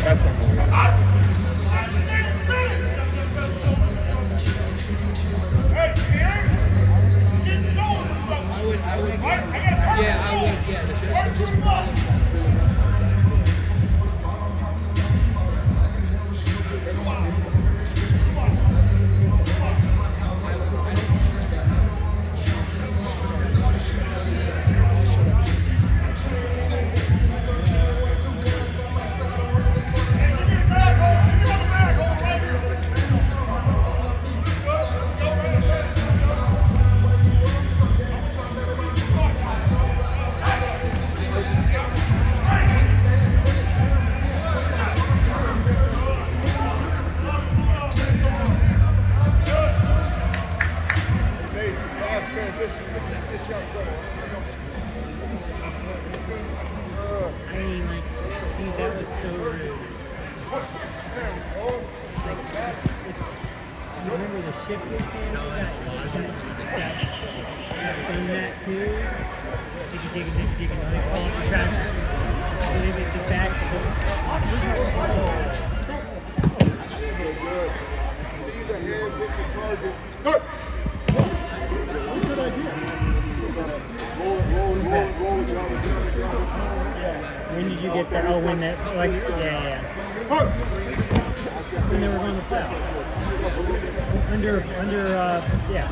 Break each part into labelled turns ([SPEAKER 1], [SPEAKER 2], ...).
[SPEAKER 1] That's unbelievable.
[SPEAKER 2] Just follow that.
[SPEAKER 3] I mean, like, dude, that was so rude. Like, you remember the shift we done that too? They can only call it the traffic. They get the back.
[SPEAKER 1] See the hands hit the target. Good. Good idea. Roll,
[SPEAKER 3] When did you get that? Oh, when that, like, yeah. When they were going to foul. Yeah.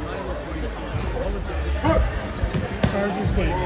[SPEAKER 3] Chargers game.